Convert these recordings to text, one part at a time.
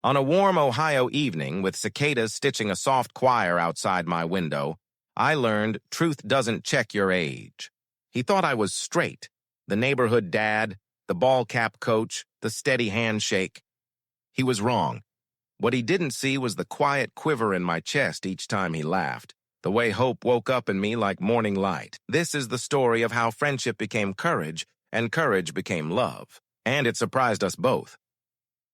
On a warm Ohio evening, with cicadas stitching a soft choir outside my window, I learned truth doesn't check your age. He thought I was straight, the neighborhood dad, the ball cap coach, the steady handshake. He was wrong. What he didn't see was the quiet quiver in my chest each time he laughed, the way hope woke up in me like morning light. This is the story of how friendship became courage, and courage became love. And it surprised us both.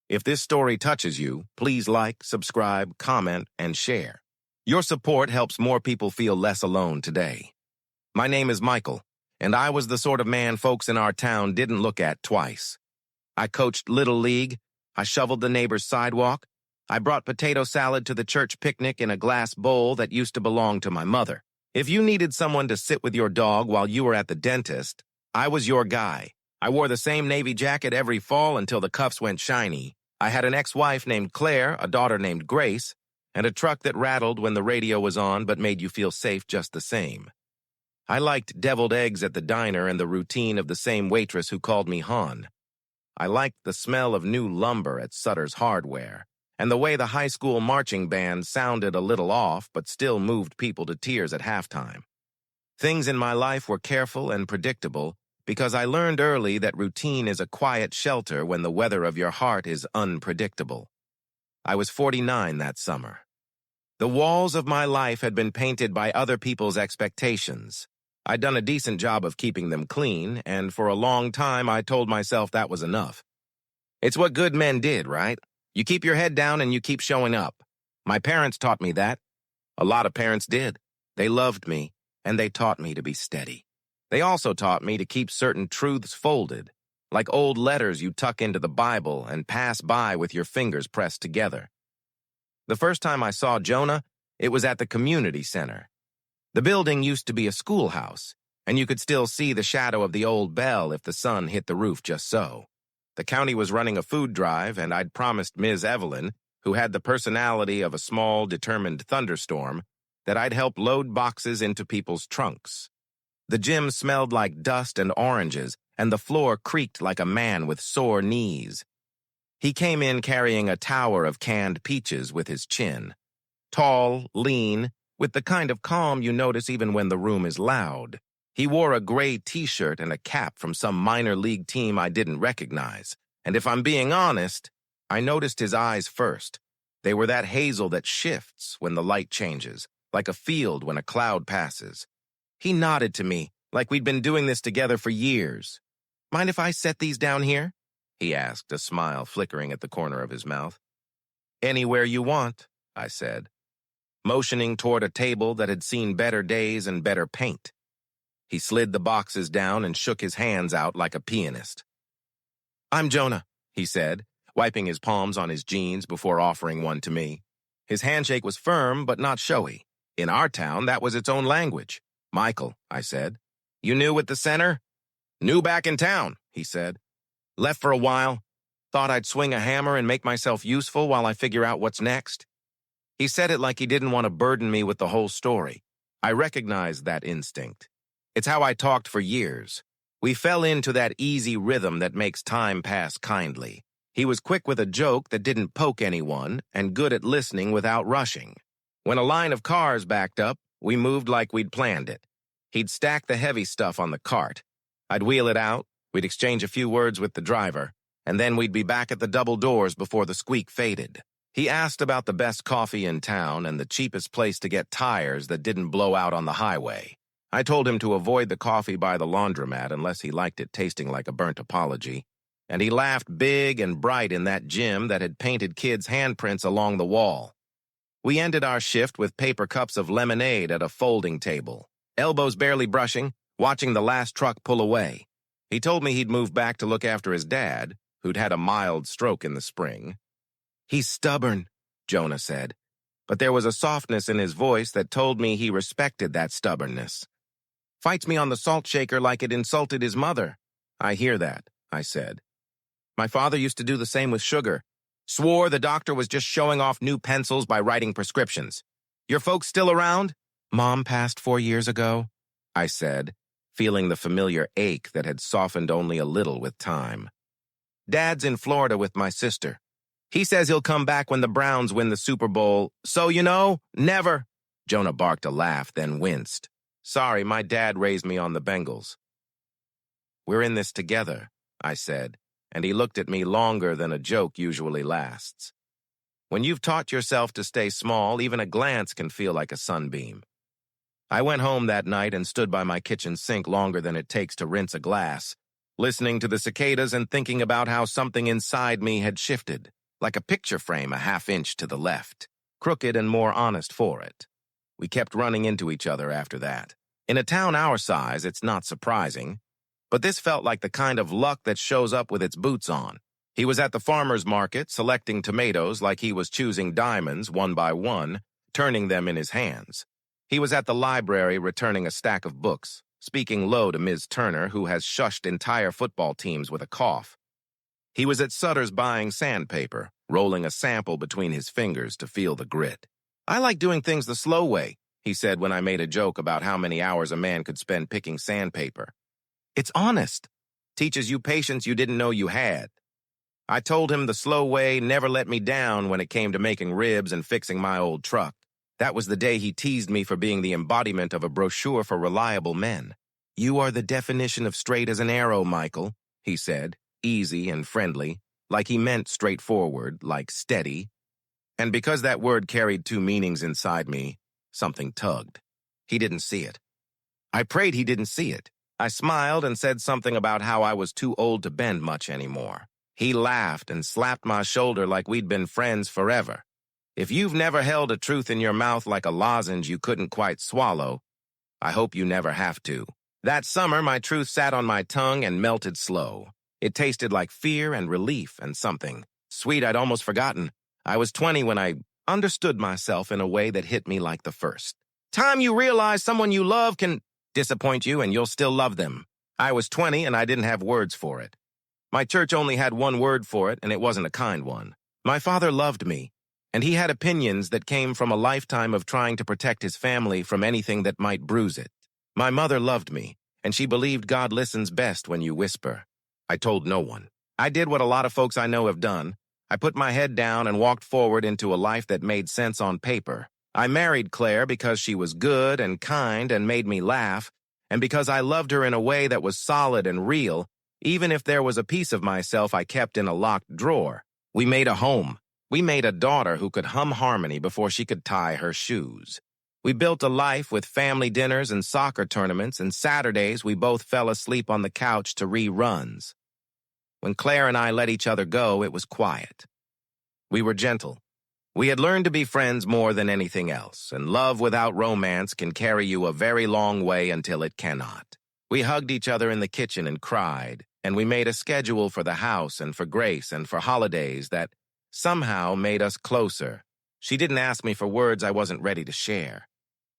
If this story touches you, please like, subscribe, comment, and share. Your support helps more people feel less alone today. My name is Michael, and I was the sort of man folks in our town didn't look at twice. I coached Little League, I shoveled the neighbor's sidewalk, I brought potato salad to the church picnic in a glass bowl that used to belong to my mother. If you needed someone to sit with your dog while you were at the dentist, I was your guy. I wore the same navy jacket every fall until the cuffs went shiny. I had an ex-wife named Claire, a daughter named Grace, and a truck that rattled when the radio was on but made you feel safe just the same. I liked deviled eggs at the diner and the routine of the same waitress who called me Hon. I liked the smell of new lumber at Sutter's Hardware, and the way the high school marching band sounded a little off but still moved people to tears at halftime. Things in my life were careful and predictable, because I learned early that routine is a quiet shelter when the weather of your heart is unpredictable. I was 49 that summer. The walls of my life had been painted by other people's expectations. I'd done a decent job of keeping them clean, and for a long time I told myself that was enough. It's what good men did, right? You keep your head down and you keep showing up. My parents taught me that. A lot of parents did. They loved me, and they taught me to be steady. They also taught me to keep certain truths folded, like old letters you tuck into the Bible and pass by with your fingers pressed together. The first time I saw Jonah, it was at the community center. The building used to be a schoolhouse, and you could still see the shadow of the old bell if the sun hit the roof just so. The county was running a food drive, and I'd promised Ms. Evelyn, who had the personality of a small, determined thunderstorm, that I'd help load boxes into people's trunks. The gym smelled like dust and oranges, and the floor creaked like a man with sore knees. He came in carrying a tower of canned peaches with his chin. Tall, lean, with the kind of calm you notice even when the room is loud. He wore a gray t-shirt and a cap from some minor league team I didn't recognize. And if I'm being honest, I noticed his eyes first. They were that hazel that shifts when the light changes, like a field when a cloud passes. He nodded to me, like we'd been doing this together for years. "Mind if I set these down here?" he asked, a smile flickering at the corner of his mouth. "Anywhere you want," I said, motioning toward a table that had seen better days and better paint. He slid the boxes down and shook his hands out like a pianist. "I'm Jonah," he said, wiping his palms on his jeans before offering one to me. His handshake was firm but not showy. In our town, that was its own language. "Michael," I said. "You new with the center?" "New back in town," he said. "Left for a while. Thought I'd swing a hammer and make myself useful while I figure out what's next." He said it like he didn't want to burden me with the whole story. I recognized that instinct. It's how I talked for years. We fell into that easy rhythm that makes time pass kindly. He was quick with a joke that didn't poke anyone and good at listening without rushing. When a line of cars backed up, we moved like we'd planned it. He'd stack the heavy stuff on the cart. I'd wheel it out, we'd exchange a few words with the driver, and then we'd be back at the double doors before the squeak faded. He asked about the best coffee in town and the cheapest place to get tires that didn't blow out on the highway. I told him to avoid the coffee by the laundromat unless he liked it tasting like a burnt apology, and he laughed big and bright in that gym that had painted kids' handprints along the wall. We ended our shift with paper cups of lemonade at a folding table, elbows barely brushing, watching the last truck pull away. He told me he'd moved back to look after his dad, who'd had a mild stroke in the spring. "He's stubborn," Jonah said, but there was a softness in his voice that told me he respected that stubbornness. "Fights me on the salt shaker like it insulted his mother." "I hear that," I said. "My father used to do the same with sugar. Swore the doctor was just showing off new pencils by writing prescriptions. Your folks still around?" "Mom passed 4 years ago," I said, feeling the familiar ache that had softened only a little with time. "Dad's in Florida with my sister. He says he'll come back when the Browns win the Super Bowl. So, never. Jonah barked a laugh, then winced. Sorry, my dad raised me on the Bengals. We're in this together, I said, and he looked at me longer than a joke usually lasts. When you've taught yourself to stay small, even a glance can feel like a sunbeam. I went home that night and stood by my kitchen sink longer than it takes to rinse a glass, listening to the cicadas and thinking about how something inside me had shifted, like a picture frame a half-inch to the left, crooked and more honest for it. We kept running into each other after that. In a town our size, it's not surprising, but this felt like the kind of luck that shows up with its boots on. He was at the farmer's market, selecting tomatoes like he was choosing diamonds one by one, turning them in his hands. He was at the library returning a stack of books, speaking low to Ms. Turner, who has shushed entire football teams with a cough. He was at Sutter's buying sandpaper, rolling a sample between his fingers to feel the grit. I like doing things the slow way, he said when I made a joke about how many hours a man could spend picking sandpaper. It's honest. Teaches you patience you didn't know you had. I told him the slow way never let me down when it came to making ribs and fixing my old truck. That was the day he teased me for being the embodiment of a brochure for reliable men. You are the definition of straight as an arrow, Michael, he said, easy and friendly, like he meant straightforward, like steady. And because that word carried two meanings inside me, something tugged. He didn't see it. I prayed he didn't see it. I smiled and said something about how I was too old to bend much anymore. He laughed and slapped my shoulder like we'd been friends forever. If you've never held a truth in your mouth like a lozenge you couldn't quite swallow, I hope you never have to. That summer, my truth sat on my tongue and melted slow. It tasted like fear and relief and something sweet I'd almost forgotten. I was 20 when I understood myself in a way that hit me like the first time you realize someone you love can disappoint you and you'll still love them. I was 20 and I didn't have words for it. My church only had one word for it, and it wasn't a kind one. My father loved me, and he had opinions that came from a lifetime of trying to protect his family from anything that might bruise it. My mother loved me, and she believed God listens best when you whisper. I told no one. I did what a lot of folks I know have done. I put my head down and walked forward into a life that made sense on paper. I married Claire because she was good and kind and made me laugh, and because I loved her in a way that was solid and real, even if there was a piece of myself I kept in a locked drawer. We made a home. We made a daughter who could hum harmony before she could tie her shoes. We built a life with family dinners and soccer tournaments, and Saturdays we both fell asleep on the couch to reruns. When Claire and I let each other go, it was quiet. We were gentle. We had learned to be friends more than anything else, and love without romance can carry you a very long way until it cannot. We hugged each other in the kitchen and cried, and we made a schedule for the house and for Grace and for holidays that somehow made us closer. She didn't ask me for words I wasn't ready to share.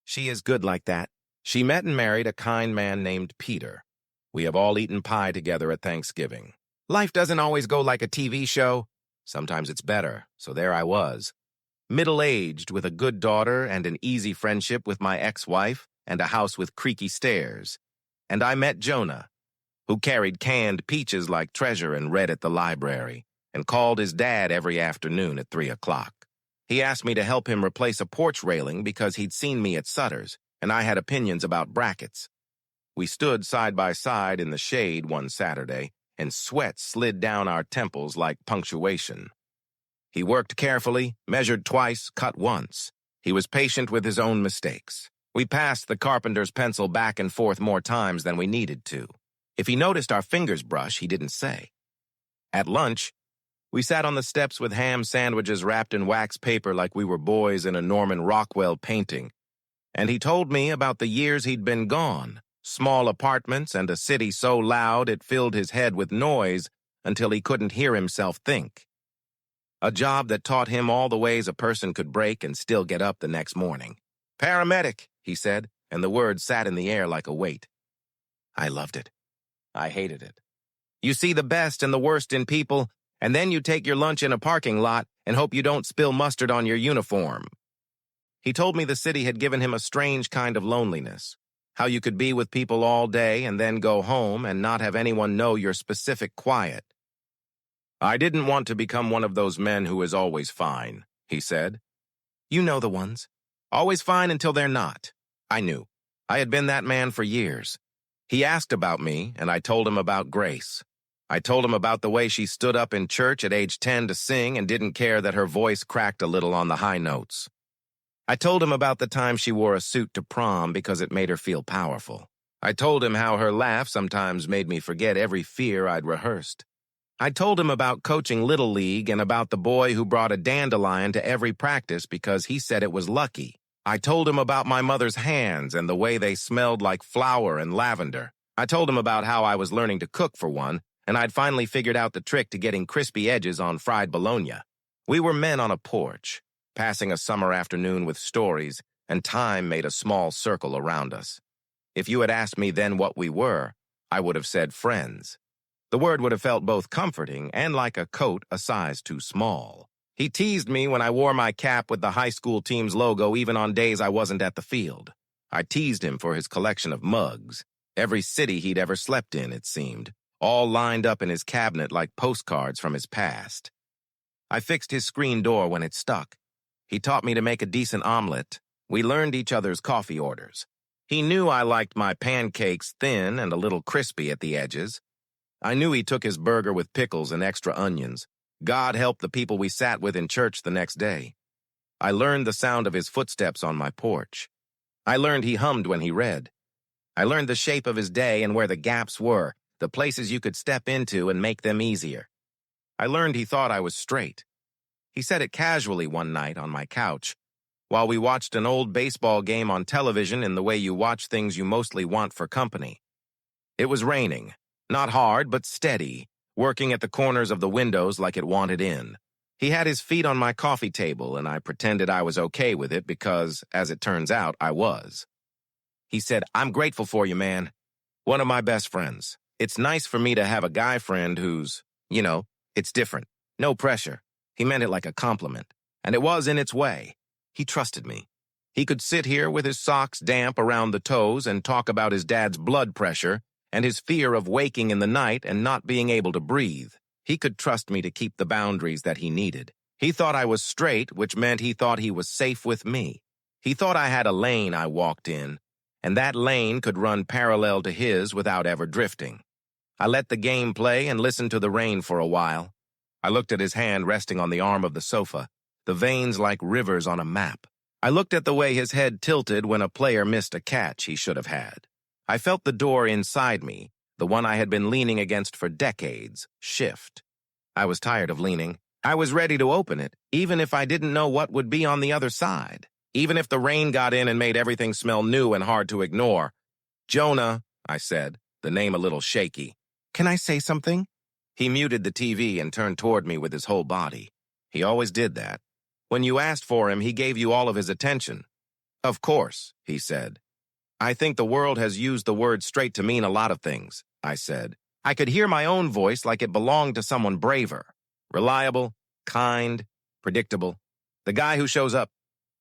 She is good like that. She met and married a kind man named Peter. We have all eaten pie together at Thanksgiving. Life doesn't always go like a TV show. Sometimes it's better, so there I was. Middle-aged with a good daughter and an easy friendship with my ex-wife and a house with creaky stairs. And I met Jonah, who carried canned peaches like treasure and read at the library, and called his dad every afternoon at 3 o'clock. He asked me to help him replace a porch railing because he'd seen me at Sutter's, and I had opinions about brackets. We stood side by side in the shade one Saturday, and sweat slid down our temples like punctuation. He worked carefully, measured twice, cut once. He was patient with his own mistakes. We passed the carpenter's pencil back and forth more times than we needed to. If he noticed our fingers brush, he didn't say. At lunch, we sat on the steps with ham sandwiches wrapped in wax paper like we were boys in a Norman Rockwell painting, and he told me about the years he'd been gone, small apartments and a city so loud it filled his head with noise until he couldn't hear himself think. A job that taught him all the ways a person could break and still get up the next morning. Paramedic, he said, and the word sat in the air like a weight. I loved it. I hated it. You see the best and the worst in people, and then you take your lunch in a parking lot and hope you don't spill mustard on your uniform. He told me the city had given him a strange kind of loneliness, how you could be with people all day and then go home and not have anyone know your specific quiet. I didn't want to become one of those men who is always fine, he said. You know the ones. Always fine until they're not. I knew. I had been that man for years. He asked about me, and I told him about Grace. I told him about the way she stood up in church at age 10 to sing and didn't care that her voice cracked a little on the high notes. I told him about the time she wore a suit to prom because it made her feel powerful. I told him how her laugh sometimes made me forget every fear I'd rehearsed. I told him about coaching Little League and about the boy who brought a dandelion to every practice because he said it was lucky. I told him about my mother's hands and the way they smelled like flour and lavender. I told him about how I was learning to cook for one, and I'd finally figured out the trick to getting crispy edges on fried bologna. We were men on a porch, passing a summer afternoon with stories, and time made a small circle around us. If you had asked me then what we were, I would have said friends. The word would have felt both comforting and like a coat a size too small. He teased me when I wore my cap with the high school team's logo even on days I wasn't at the field. I teased him for his collection of mugs, every city he'd ever slept in, it seemed, all lined up in his cabinet like postcards from his past. I fixed his screen door when it stuck. He taught me to make a decent omelet. We learned each other's coffee orders. He knew I liked my pancakes thin and a little crispy at the edges. I knew he took his burger with pickles and extra onions. God help the people we sat with in church the next day. I learned the sound of his footsteps on my porch. I learned he hummed when he read. I learned the shape of his day and where the gaps were, the places you could step into and make them easier. I learned he thought I was straight. He said it casually one night on my couch, while we watched an old baseball game on television in the way you watch things you mostly want for company. It was raining, not hard but steady, working at the corners of the windows like it wanted in. He had his feet on my coffee table, and I pretended I was okay with it because, as it turns out, I was. He said, I'm grateful for you, man. One of my best friends. It's nice for me to have a guy friend who's, it's different. No pressure. He meant it like a compliment, and it was in its way. He trusted me. He could sit here with his socks damp around the toes and talk about his dad's blood pressure and his fear of waking in the night and not being able to breathe. He could trust me to keep the boundaries that he needed. He thought I was straight, which meant he thought he was safe with me. He thought I had a lane I walked in, and that lane could run parallel to his without ever drifting. I let the game play and listened to the rain for a while. I looked at his hand resting on the arm of the sofa, the veins like rivers on a map. I looked at the way his head tilted when a player missed a catch he should have had. I felt the door inside me, the one I had been leaning against for decades, shift. I was tired of leaning. I was ready to open it, even if I didn't know what would be on the other side. Even if the rain got in and made everything smell new and hard to ignore. Jonah, I said, the name a little shaky. Can I say something? He muted the TV and turned toward me with his whole body. He always did that. When you asked for him, he gave you all of his attention. Of course, he said. I think the world has used the word straight to mean a lot of things, I said. I could hear my own voice like it belonged to someone braver. Reliable, kind, predictable. The guy who shows up.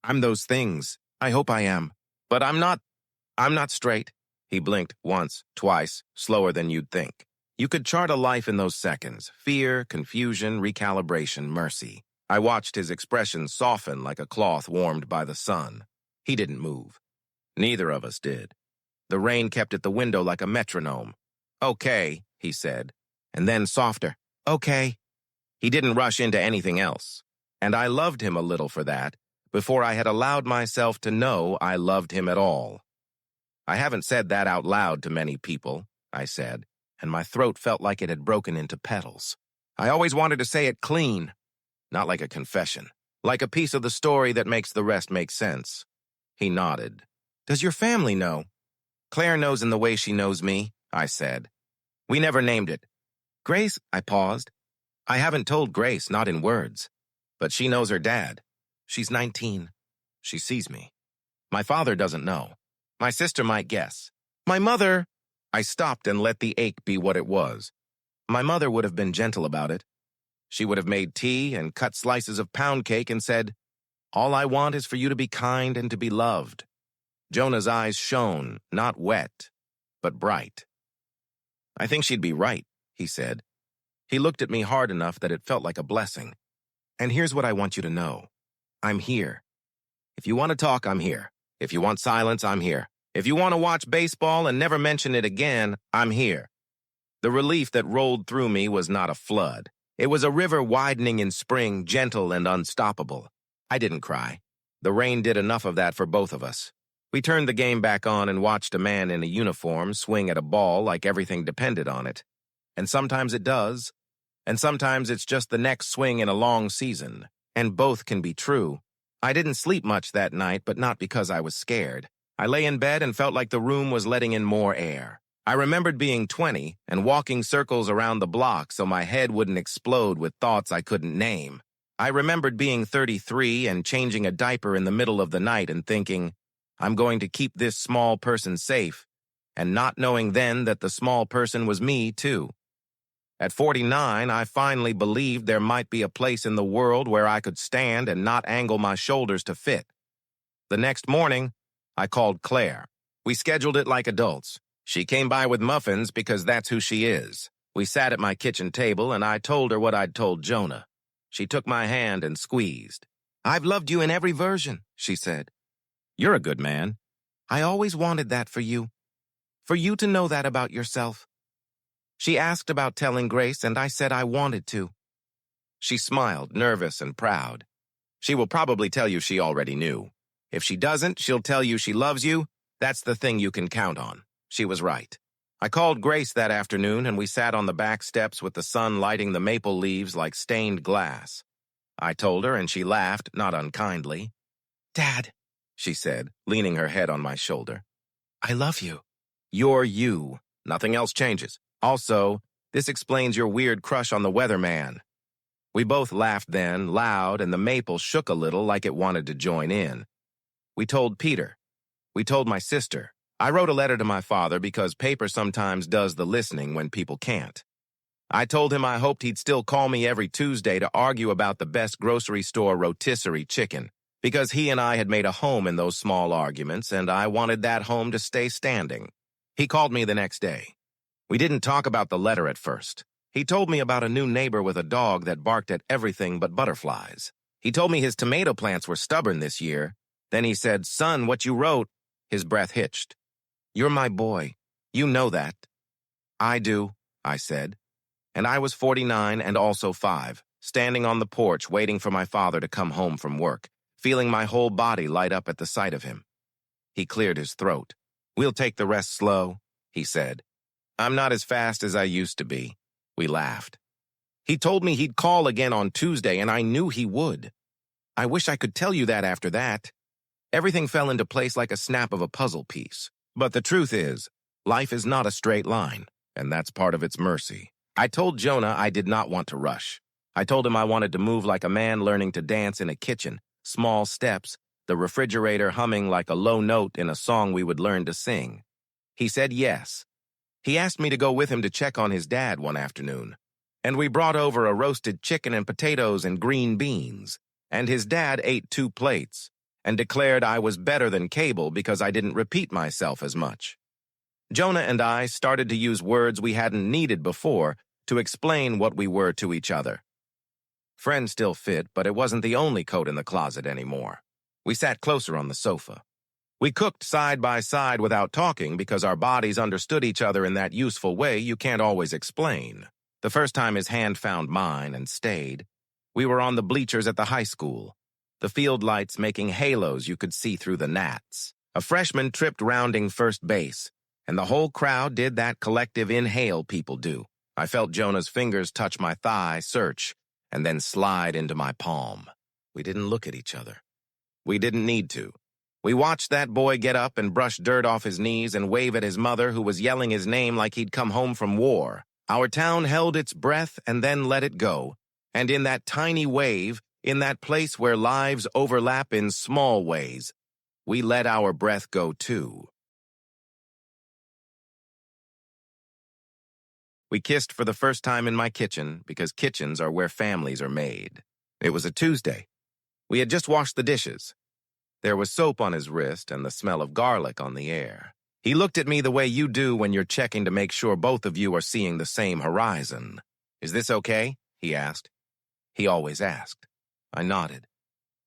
I'm those things. I hope I am. But I'm not straight. He blinked once, twice, slower than you'd think. You could chart a life in those seconds. Fear, confusion, recalibration, mercy. I watched his expression soften like a cloth warmed by the sun. He didn't move. Neither of us did. The rain kept at the window like a metronome. Okay, he said, and then softer. Okay. He didn't rush into anything else, and I loved him a little for that, before I had allowed myself to know I loved him at all. I haven't said that out loud to many people, I said, and my throat felt like it had broken into petals. I always wanted to say it clean, not like a confession, like a piece of the story that makes the rest make sense. He nodded. Does your family know? Claire knows in the way she knows me, I said. We never named it. Grace, I paused. I haven't told Grace, not in words, but she knows her dad. She's 19. She sees me. My father doesn't know. My sister might guess. My mother... I stopped and let the ache be what it was. My mother would have been gentle about it. She would have made tea and cut slices of pound cake and said, all I want is for you to be kind and to be loved. Jonah's eyes shone, not wet, but bright. I think she'd be right, he said. He looked at me hard enough that it felt like a blessing. And here's what I want you to know. I'm here. If you want to talk, I'm here. If you want silence, I'm here. If you want to watch baseball and never mention it again, I'm here. The relief that rolled through me was not a flood. It was a river widening in spring, gentle and unstoppable. I didn't cry. The rain did enough of that for both of us. We turned the game back on and watched a man in a uniform swing at a ball like everything depended on it. And sometimes it does, and sometimes it's just the next swing in a long season, and both can be true. I didn't sleep much that night, but not because I was scared. I lay in bed and felt like the room was letting in more air. I remembered being 20 and walking circles around the block so my head wouldn't explode with thoughts I couldn't name. I remembered being 33 and changing a diaper in the middle of the night and thinking, I'm going to keep this small person safe, and not knowing then that the small person was me, too. At 49, I finally believed there might be a place in the world where I could stand and not angle my shoulders to fit. The next morning, I called Claire. We scheduled it like adults. She came by with muffins because that's who she is. We sat at my kitchen table and I told her what I'd told Jonah. She took my hand and squeezed. I've loved you in every version, she said. You're a good man. I always wanted that for you. For you to know that about yourself. She asked about telling Grace and I said I wanted to. She smiled, nervous and proud. She will probably tell you she already knew. If she doesn't, she'll tell you she loves you. That's the thing you can count on. She was right. I called Grace that afternoon and we sat on the back steps with the sun lighting the maple leaves like stained glass. I told her and she laughed, not unkindly. Dad, she said, leaning her head on my shoulder. I love you. You're you. Nothing else changes. Also, this explains your weird crush on the weatherman. We both laughed then, loud, and the maple shook a little like it wanted to join in. We told Peter. We told my sister. I wrote a letter to my father because paper sometimes does the listening when people can't. I told him I hoped he'd still call me every Tuesday to argue about the best grocery store rotisserie chicken, because he and I had made a home in those small arguments, and I wanted that home to stay standing. He called me the next day. We didn't talk about the letter at first. He told me about a new neighbor with a dog that barked at everything but butterflies. He told me his tomato plants were stubborn this year. Then he said, Son, what you wrote. His breath hitched. You're my boy. You know that. I do, I said. And I was 49 and also 5, standing on the porch waiting for my father to come home from work, feeling my whole body light up at the sight of him. He cleared his throat. We'll take the rest slow, he said. I'm not as fast as I used to be. We laughed. He told me he'd call again on Tuesday, and I knew he would. I wish I could tell you that after that. Everything fell into place like a snap of a puzzle piece. But the truth is, life is not a straight line, and that's part of its mercy. I told Jonah I did not want to rush. I told him I wanted to move like a man learning to dance in a kitchen, small steps, the refrigerator humming like a low note in a song we would learn to sing. He said yes. He asked me to go with him to check on his dad one afternoon, and we brought over a roasted chicken and potatoes and green beans, and his dad ate 2 plates and declared I was better than Cable because I didn't repeat myself as much. Jonah and I started to use words we hadn't needed before to explain what we were to each other. Friend still fit, but it wasn't the only coat in the closet anymore. We sat closer on the sofa. We cooked side by side without talking because our bodies understood each other in that useful way you can't always explain. The first time his hand found mine and stayed, we were on the bleachers at the high school, the field lights making halos you could see through the gnats. A freshman tripped rounding first base, and the whole crowd did that collective inhale people do. I felt Jonah's fingers touch my thigh, search, and then slide into my palm. We didn't look at each other. We didn't need to. We watched that boy get up and brush dirt off his knees and wave at his mother, who was yelling his name like he'd come home from war. Our town held its breath and then let it go. And in that tiny wave, in that place where lives overlap in small ways, we let our breath go too. We kissed for the first time in my kitchen because kitchens are where families are made. It was a Tuesday. We had just washed the dishes. There was soap on his wrist and the smell of garlic on the air. He looked at me the way you do when you're checking to make sure both of you are seeing the same horizon. "Is this okay?" he asked. He always asked. I nodded.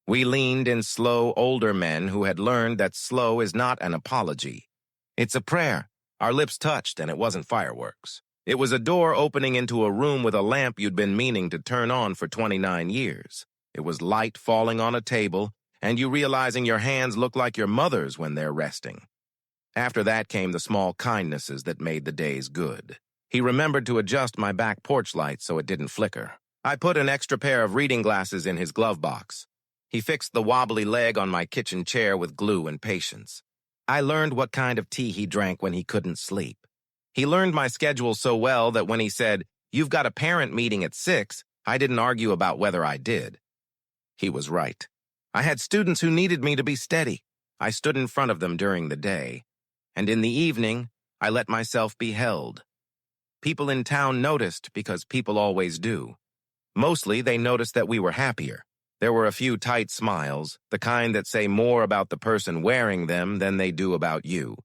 We leaned in slow, older men who had learned that slow is not an apology. It's a prayer. Our lips touched, and it wasn't fireworks. It was a door opening into a room with a lamp you'd been meaning to turn on for 29 years. It was light falling on a table, and you realizing your hands look like your mother's when they're resting. After that came the small kindnesses that made the days good. He remembered to adjust my back porch light so it didn't flicker. I put an extra pair of reading glasses in his glove box. He fixed the wobbly leg on my kitchen chair with glue and patience. I learned what kind of tea he drank when he couldn't sleep. He learned my schedule so well that when he said, "You've got a parent meeting at 6, I didn't argue about whether I did. He was right. I had students who needed me to be steady. I stood in front of them during the day. And in the evening, I let myself be held. People in town noticed because people always do. Mostly, they noticed that we were happier. There were a few tight smiles, the kind that say more about the person wearing them than they do about you.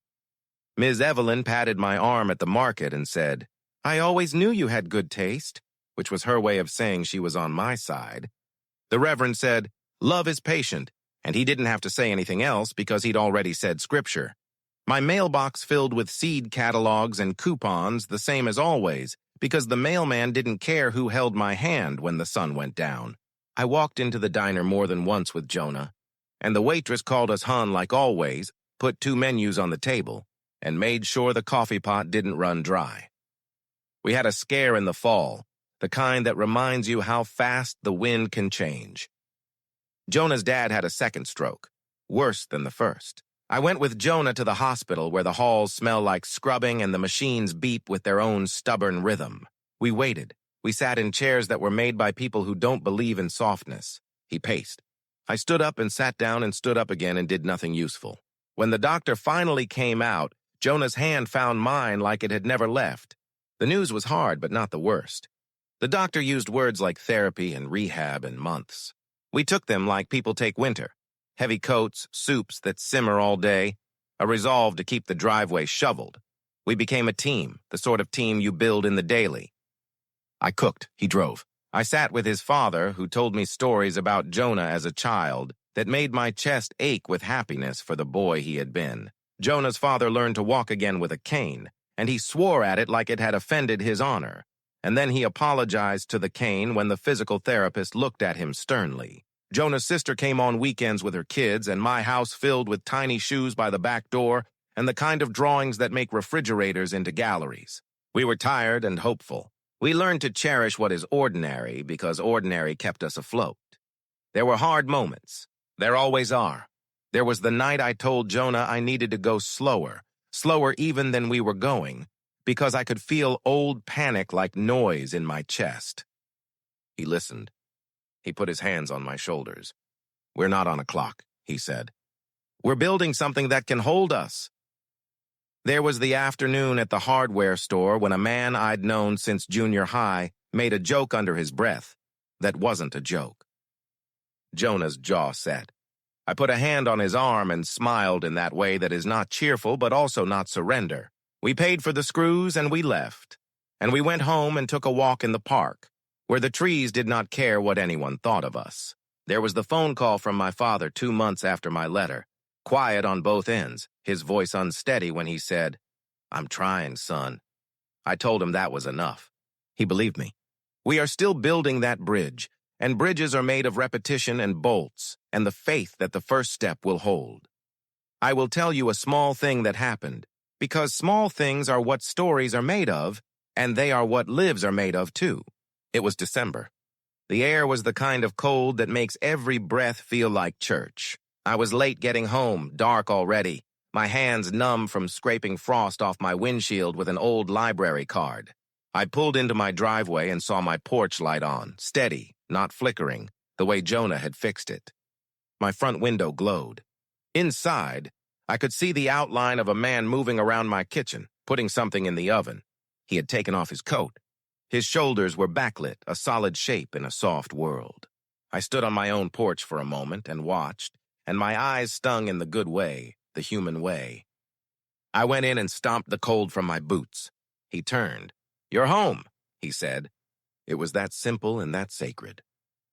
Ms. Evelyn patted my arm at the market and said, "I always knew you had good taste," which was her way of saying she was on my side. The Reverend said, "Love is patient," and he didn't have to say anything else because he'd already said scripture. My mailbox filled with seed catalogs and coupons, the same as always, because the mailman didn't care who held my hand when the sun went down. I walked into the diner more than once with Jonah, and the waitress called us Hun like always, put 2 menus on the table, and made sure the coffee pot didn't run dry. We had a scare in the fall, the kind that reminds you how fast the wind can change. Jonah's dad had a second stroke, worse than the first. I went with Jonah to the hospital where the halls smell like scrubbing and the machines beep with their own stubborn rhythm. We waited. We sat in chairs that were made by people who don't believe in softness. He paced. I stood up and sat down and stood up again and did nothing useful. When the doctor finally came out, Jonah's hand found mine like it had never left. The news was hard, but not the worst. The doctor used words like therapy and rehab and months. We took them like people take winter. Heavy coats, soups that simmer all day, a resolve to keep the driveway shoveled. We became a team, the sort of team you build in the daily. I cooked, he drove. I sat with his father, who told me stories about Jonah as a child that made my chest ache with happiness for the boy he had been. Jonah's father learned to walk again with a cane, and he swore at it like it had offended his honor. And then he apologized to the cane when the physical therapist looked at him sternly. Jonah's sister came on weekends with her kids, and my house filled with tiny shoes by the back door and the kind of drawings that make refrigerators into galleries. We were tired and hopeful. We learned to cherish what is ordinary because ordinary kept us afloat. There were hard moments. There always are. There was the night I told Jonah I needed to go slower even than we were going, because I could feel old panic like noise in my chest. He listened. He put his hands on my shoulders. "We're not on a clock," he said. "We're building something that can hold us." There was the afternoon at the hardware store when a man I'd known since junior high made a joke under his breath that wasn't a joke. Jonah's jaw set. I put a hand on his arm and smiled in that way that is not cheerful but also not surrender. We paid for the screws and we left. And we went home and took a walk in the park, where the trees did not care what anyone thought of us. There was the phone call from my father 2 months after my letter. Quiet on both ends, his voice unsteady when he said, "I'm trying, son." I told him that was enough. He believed me. We are still building that bridge, and bridges are made of repetition and bolts, and the faith that the first step will hold. I will tell you a small thing that happened, because small things are what stories are made of, and they are what lives are made of too. It was December. The air was the kind of cold that makes every breath feel like church. I was late getting home, dark already, my hands numb from scraping frost off my windshield with an old library card. I pulled into my driveway and saw my porch light on, steady, not flickering, the way Jonah had fixed it. My front window glowed. Inside, I could see the outline of a man moving around my kitchen, putting something in the oven. He had taken off his coat. His shoulders were backlit, a solid shape in a soft world. I stood on my own porch for a moment and watched, and my eyes stung in the good way, the human way. I went in and stomped the cold from my boots. He turned. "You're home," he said. It was that simple and that sacred.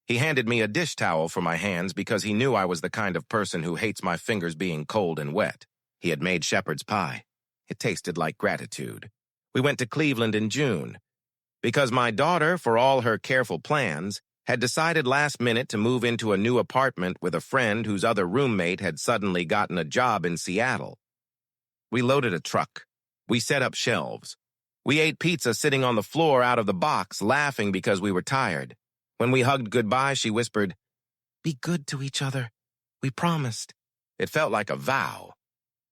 He handed me a dish towel for my hands because he knew I was the kind of person who hates my fingers being cold and wet. He had made shepherd's pie. It tasted like gratitude. We went to Cleveland in June because my daughter, for all her careful plans, had decided last minute to move into a new apartment with a friend whose other roommate had suddenly gotten a job in Seattle. We loaded a truck. We set up shelves. We ate pizza sitting on the floor out of the box, laughing because we were tired. When we hugged goodbye, she whispered, "Be good to each other. We promised." It felt like a vow.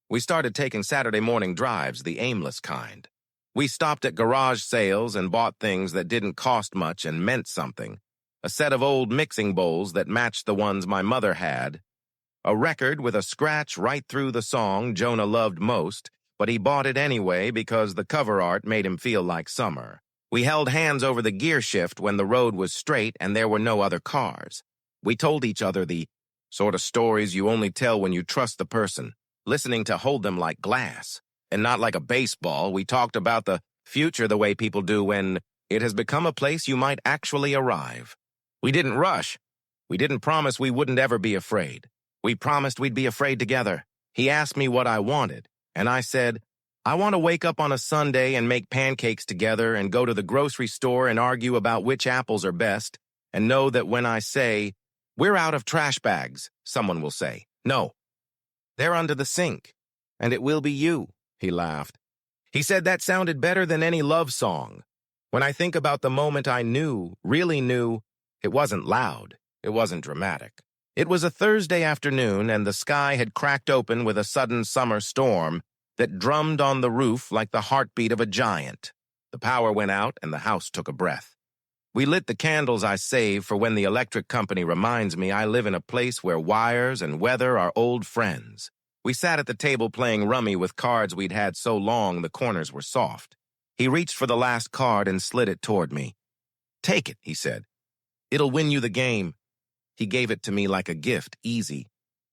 We started taking Saturday morning drives, the aimless kind. We stopped at garage sales and bought things that didn't cost much and meant something. A set of old mixing bowls that matched the ones my mother had. A record with a scratch right through the song Jonah loved most, but he bought it anyway because the cover art made him feel like summer. We held hands over the gear shift when the road was straight and there were no other cars. We told each other the sort of stories you only tell when you trust the person, listening to hold them like glass. And not like a baseball, we talked about the future the way people do when it has become a place you might actually arrive. We didn't rush. We didn't promise we wouldn't ever be afraid. We promised we'd be afraid together. He asked me what I wanted, and I said, I want to wake up on a Sunday and make pancakes together and go to the grocery store and argue about which apples are best, and know that when I say, "We're out of trash bags," someone will say, "No, they're under the sink, and it will be you." He laughed. He said that sounded better than any love song. When I think about the moment I knew, really knew, it wasn't loud, it wasn't dramatic. It was a Thursday afternoon, and the sky had cracked open with a sudden summer storm that drummed on the roof like the heartbeat of a giant. The power went out, and the house took a breath. We lit the candles I saved for when the electric company reminds me I live in a place where wires and weather are old friends. We sat at the table playing rummy with cards we'd had so long the corners were soft. He reached for the last card and slid it toward me. "Take it," he said. "It'll win you the game." He gave it to me like a gift, easy.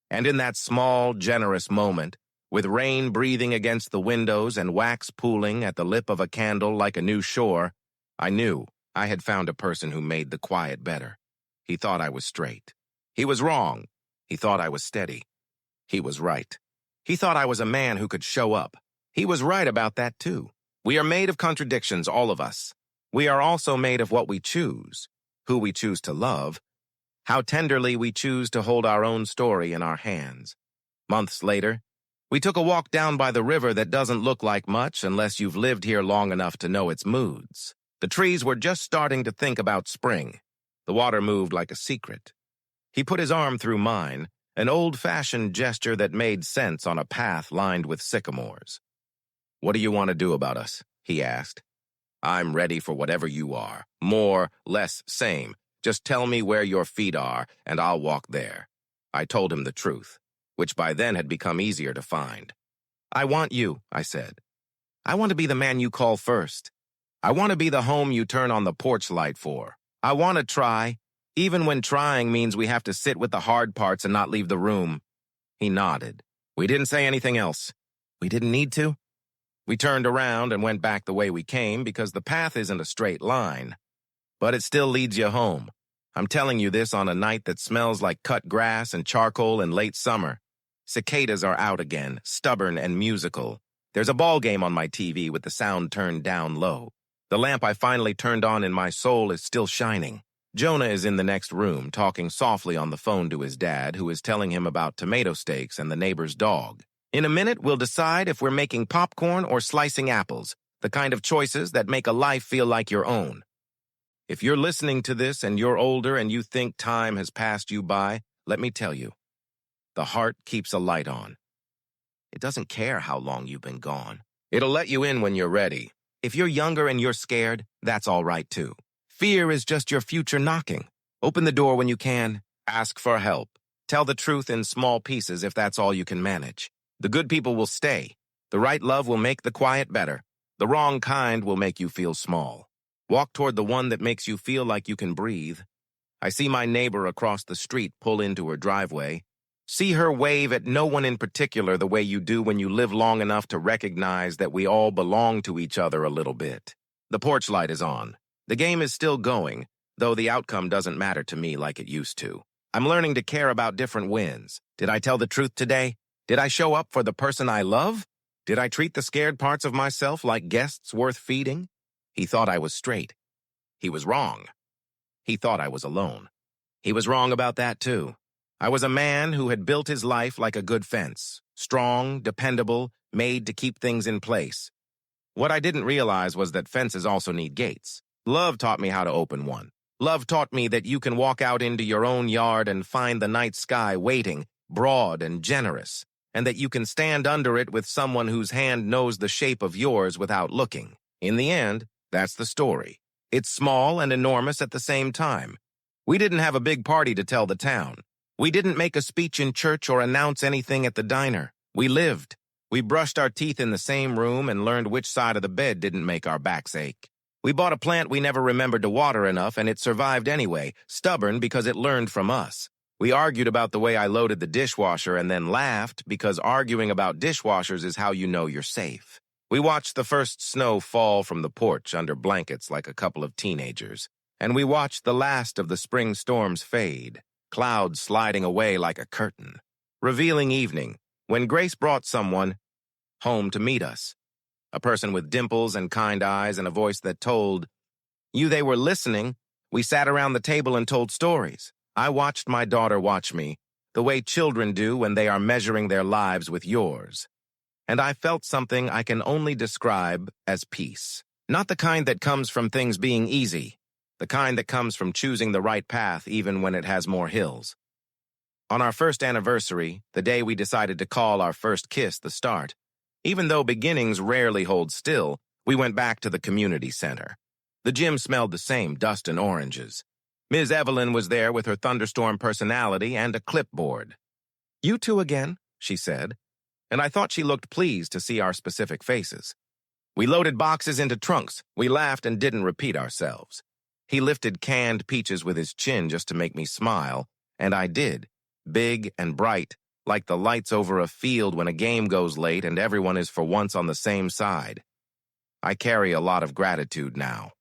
And in that small, generous moment, with rain breathing against the windows and wax pooling at the lip of a candle like a new shore, I knew I had found a person who made the quiet better. He thought I was straight. He was wrong. He thought I was steady. He was right. He thought I was a man who could show up. He was right about that, too. We are made of contradictions, all of us. We are also made of what we choose, who we choose to love, how tenderly we choose to hold our own story in our hands. Months later, we took a walk down by the river that doesn't look like much unless you've lived here long enough to know its moods. The trees were just starting to think about spring. The water moved like a secret. He put his arm through mine, an old-fashioned gesture that made sense on a path lined with sycamores. "What do you want to do about us?" he asked. "I'm ready for whatever you are. More, less, same. Just tell me where your feet are, and I'll walk there." I told him the truth, which by then had become easier to find. "I want you," I said. "I want to be the man you call first. I want to be the home you turn on the porch light for. I want to try, even when trying means we have to sit with the hard parts and not leave the room." He nodded. We didn't say anything else. We didn't need to. We turned around and went back the way we came because the path isn't a straight line. But it still leads you home. I'm telling you this on a night that smells like cut grass and charcoal in late summer. Cicadas are out again, stubborn and musical. There's a ball game on my TV with the sound turned down low. The lamp I finally turned on in my soul is still shining. Jonah is in the next room, talking softly on the phone to his dad, who is telling him about tomato steaks and the neighbor's dog. In a minute, we'll decide if we're making popcorn or slicing apples, the kind of choices that make a life feel like your own. If you're listening to this and you're older and you think time has passed you by, let me tell you, the heart keeps a light on. It doesn't care how long you've been gone. It'll let you in when you're ready. If you're younger and you're scared, that's all right too. Fear is just your future knocking. Open the door when you can. Ask for help. Tell the truth in small pieces if that's all you can manage. The good people will stay. The right love will make the quiet better. The wrong kind will make you feel small. Walk toward the one that makes you feel like you can breathe. I see my neighbor across the street pull into her driveway. See her wave at no one in particular the way you do when you live long enough to recognize that we all belong to each other a little bit. The porch light is on. The game is still going, though the outcome doesn't matter to me like it used to. I'm learning to care about different wins. Did I tell the truth today? Did I show up for the person I love? Did I treat the scared parts of myself like guests worth feeding? He thought I was straight. He was wrong. He thought I was alone. He was wrong about that, too. I was a man who had built his life like a good fence, strong, dependable, made to keep things in place. What I didn't realize was that fences also need gates. Love taught me how to open one. Love taught me that you can walk out into your own yard and find the night sky waiting, broad and generous, and that you can stand under it with someone whose hand knows the shape of yours without looking. In the end, that's the story. It's small and enormous at the same time. We didn't have a big party to tell the town. We didn't make a speech in church or announce anything at the diner. We lived. We brushed our teeth in the same room and learned which side of the bed didn't make our backs ache. We bought a plant we never remembered to water enough, and it survived anyway, stubborn because it learned from us. We argued about the way I loaded the dishwasher and then laughed because arguing about dishwashers is how you know you're safe. We watched the first snow fall from the porch under blankets like a couple of teenagers, and we watched the last of the spring storms fade, clouds sliding away like a curtain. Revealing evening, when Grace brought someone home to meet us. A person with dimples and kind eyes and a voice that told you they were listening. We sat around the table and told stories. I watched my daughter watch me, the way children do when they are measuring their lives with yours. And I felt something I can only describe as peace. Not the kind that comes from things being easy, the kind that comes from choosing the right path even when it has more hills. On our first anniversary, the day we decided to call our first kiss the start, even though beginnings rarely hold still, we went back to the community center. The gym smelled the same, dust and oranges. Ms. Evelyn was there with her thunderstorm personality and a clipboard. "You two again," she said, and I thought she looked pleased to see our specific faces. We loaded boxes into trunks. We laughed and didn't repeat ourselves. He lifted canned peaches with his chin just to make me smile, and I did, big and bright, like the lights over a field when a game goes late and everyone is for once on the same side. I carry a lot of gratitude now.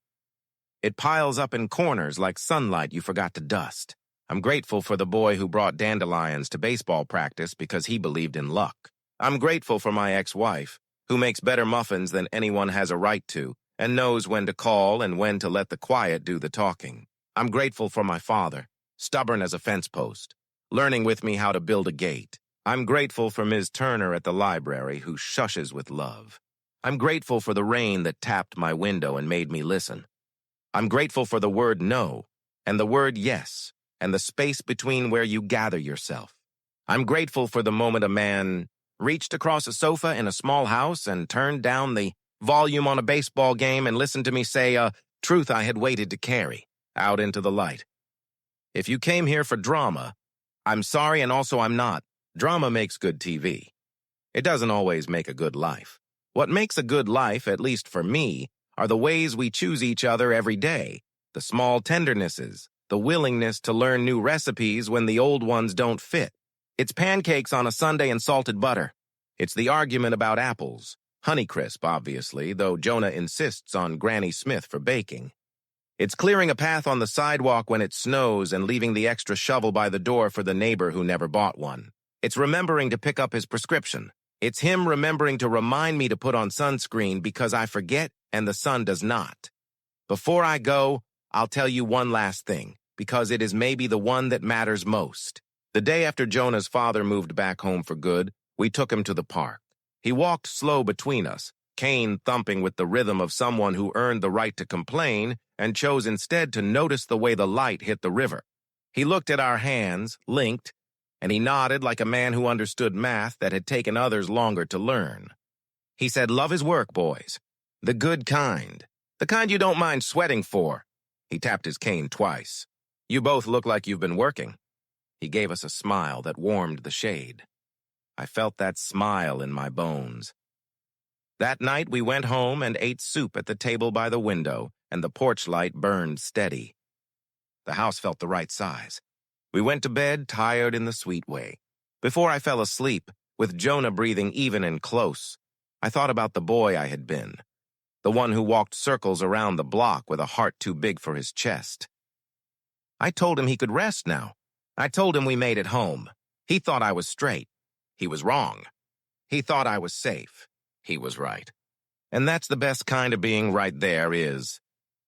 It piles up in corners like sunlight you forgot to dust. I'm grateful for the boy who brought dandelions to baseball practice because he believed in luck. I'm grateful for my ex-wife, who makes better muffins than anyone has a right to and knows when to call and when to let the quiet do the talking. I'm grateful for my father, stubborn as a fence post, learning with me how to build a gate. I'm grateful for Ms. Turner at the library who shushes with love. I'm grateful for the rain that tapped my window and made me listen. I'm grateful for the word no and the word yes and the space between where you gather yourself. I'm grateful for the moment a man reached across a sofa in a small house and turned down the volume on a baseball game and listened to me say a truth I had waited to carry out into the light. If you came here for drama, I'm sorry and also I'm not. Drama makes good TV. It doesn't always make a good life. What makes a good life, at least for me, are the ways we choose each other every day, the small tendernesses, the willingness to learn new recipes when the old ones don't fit. It's pancakes on a sundae and salted butter. It's the argument about apples. Honeycrisp, obviously, though Jonah insists on Granny Smith for baking. It's clearing a path on the sidewalk when it snows and leaving the extra shovel by the door for the neighbor who never bought one. It's remembering to pick up his prescription. It's him remembering to remind me to put on sunscreen because I forget and the sun does not. Before I go, I'll tell you one last thing, because it is maybe the one that matters most. The day after Jonah's father moved back home for good, we took him to the park. He walked slow between us, cane thumping with the rhythm of someone who earned the right to complain and chose instead to notice the way the light hit the river. He looked at our hands, linked, and he nodded like a man who understood math that had taken others longer to learn. He said, "Love is work, boys. The good kind. The kind you don't mind sweating for." He tapped his cane twice. "You both look like you've been working." He gave us a smile that warmed the shade. I felt that smile in my bones. That night we went home and ate soup at the table by the window, and the porch light burned steady. The house felt the right size. We went to bed tired in the sweet way. Before I fell asleep, with Jonah breathing even and close, I thought about the boy I had been. the one who walked circles around the block with a heart too big for his chest. I told him he could rest now. I told him we made it home. He thought I was straight. He was wrong. He thought I was safe. He was right. And that's the best kind of being right there is.